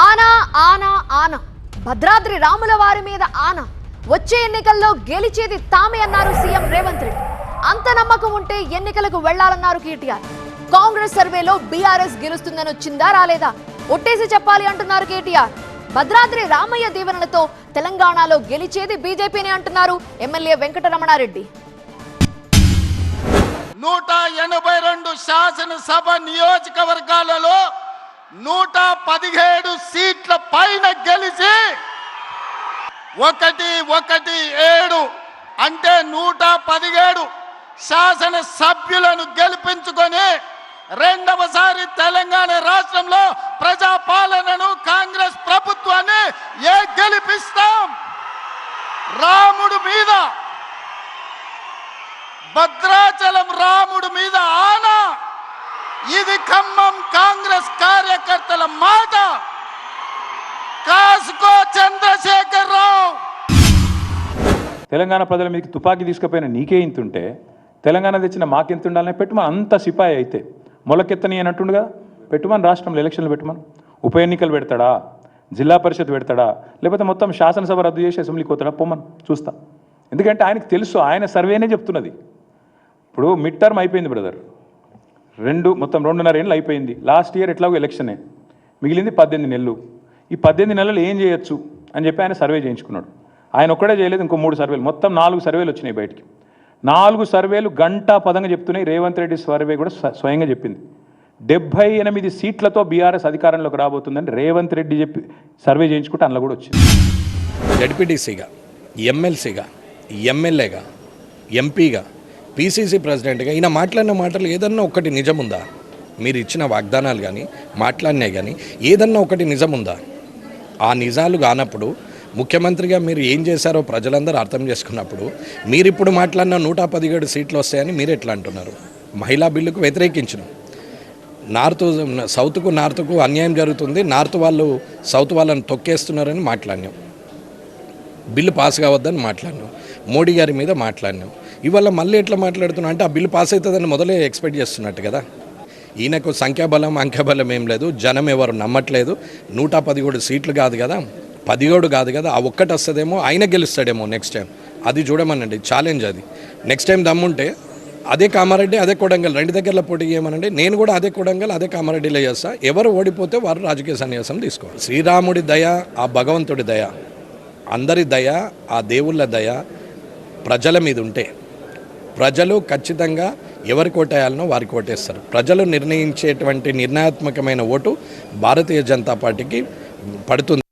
ఆనా ఆనా ఆనా భద్రాద్రి రాముల వారి మీద ఆనా వచ్చే ఎన్నికల్లో గెలిచేది తామే అన్నారు సీఎం రేవంత్ రెడ్డి. అంత నమ్మకం ఉంటే ఎన్నికలకు వెళ్లాలన్నారు కేటీఆర్. కాంగ్రెస్ సర్వేలో బీఆర్ఎస్ గెలుస్తుందని వచ్చిందా రాలేదా ఒట్టేసి చెప్పాలి అంటున్నారు కేటీఆర్. భద్రాద్రి రామయ్య దీవెనలతో తెలంగాణలో గెలిచేది బీజేపీని అంటున్నారు ఎమ్మెల్యే వెంకటరమణారెడ్డి. 182 శాసనసభ నియోజకవర్గాలలో 117 సీట్ల పైన గెలిచి 117 అంటే 117 శాసన సభ్యులను గెలిపించుకొని రెండవసారి తెలంగాణ రాష్ట్రంలో ప్రజాపాలనను కాంగ్రెస్ ప్రభుత్వాన్ని గెలిపిస్తాం. రాముడు మీద, భద్రాచలం రాముడు మీద ఆనా. ఇది ఖమ్మం కాంగ్రెస్ కార్యకర్తల మాట. కాసుకో చంద్రశేఖర్ రావు. తెలంగాణ ప్రజల మీదకి తుపాకీ తీసుకుపోయిన నీకే ఇంతుంటే తెలంగాణ తెచ్చిన మాకెంత ఉండాలని పెట్టుమని. అంత సిపాయి అయితే మొలకెత్తని అని అంటుండగా పెట్టుమని. రాష్ట్రంలో ఎలక్షన్లు పెట్టుమని. ఉప ఎన్నికలు పెడతాడా, జిల్లా పరిషత్ పెడతాడా, లేకపోతే మొత్తం శాసనసభ రద్దు చేసి అసెంబ్లీకి పోతాడా పొమ్మని చూస్తా. ఎందుకంటే ఆయనకు తెలుసు, ఆయన సర్వేనే చెప్తున్నది. ఇప్పుడు మిడ్ టర్మ్ అయిపోయింది బ్రదర్, మొత్తం 2.5 ఏళ్ళు అయిపోయింది. లాస్ట్ ఇయర్ ఎట్లాగో ఎలక్షనే, మిగిలింది 18 నెలలు. ఈ 18 నెలలు ఏం చేయొచ్చు అని చెప్పి ఆయన సర్వే చేయించుకున్నాడు. ఆయన ఒక్కడే చేయలేదు, ఇంకో 3 సర్వేలు, మొత్తం 4 సర్వేలు వచ్చినాయి బయటికి. 4 సర్వేలు గంటా పదంగా చెప్తున్నాయి. రేవంత్ రెడ్డి సర్వే కూడా స్వయంగా చెప్పింది 78 సీట్లతో బీఆర్ఎస్ అధికారంలోకి రాబోతుందని రేవంత్ రెడ్డి చెప్పి సర్వే చేయించుకుంటే అందులో కూడా వచ్చింది. జడ్పీటీసీగా, ఎమ్మెల్సీగా, ఎమ్మెల్యేగా, ఎంపీగా, పీసీసీ ప్రెసిడెంట్గా ఈయన మాట్లాడిన మాటలు ఏదన్నా ఒకటి నిజముందా? మీరు ఇచ్చిన వాగ్దానాలు కానీ మాట్లాడినాయి కానీ ఏదన్నా ఒకటి నిజముందా? ఆ నిజాలు కానప్పుడు ముఖ్యమంత్రిగా మీరు ఏం చేశారో ప్రజలందరూ అర్థం చేసుకున్నప్పుడు మీరు ఇప్పుడు మాట్లాడిన 117 సీట్లు వస్తాయని మీరు ఎట్లా అంటున్నారు? మహిళా బిల్లుకు వ్యతిరేకించడం, నార్త్కు అన్యాయం జరుగుతుంది, నార్త్ వాళ్ళు సౌత్ వాళ్ళని తొక్కేస్తున్నారని మాట్లాడినాం. బిల్లు పాస్ కావద్దని మాట్లాడినాం. మోడీ గారి మీద మాట్లాడినాం. ఇవాళ మళ్ళీ ఎట్లా మాట్లాడుతున్నా అంటే ఆ బిల్లు పాస్ అవుతుందని మొదలే ఎక్స్పెక్ట్ చేస్తున్నట్టు కదా. ఈయనకు సంఖ్యాబలం అంఖ్యాబలం ఏం లేదు, జనం ఎవరు నమ్మట్లేదు. 117 సీట్లు కాదు కదా, 17 కాదు కదా, ఆ ఒక్కటి వస్తుందేమో, ఆయన గెలుస్తాడేమో నెక్స్ట్ టైం. అది చూడమనండి, ఛాలెంజ్ అది. నెక్స్ట్ టైం దమ్ముంటే అదే కామారెడ్డి అదే కొడంగల్ 2 దగ్గరలో పోటీ చేయమనండి. నేను కూడా అదే కొడంగల్ అదే కామారెడ్డిలో చేస్తా. ఎవరు ఓడిపోతే వారు రాజకీయ సన్యాసం తీసుకోవాలి. శ్రీరాముడి దయ, ఆ భగవంతుడి దయ, అందరి దయ, ఆ దేవుళ్ళ దయ ప్రజల మీద ఉంటే ప్రజలు ఖచ్చితంగా ఎవరికి ఓటేయాలనో వారికి ఓటేస్తారు. ప్రజలు నిర్ణయించేటువంటి నిర్ణయాత్మకమైన ఓటు భారతీయ జనతా పార్టీకి పడుతుంది.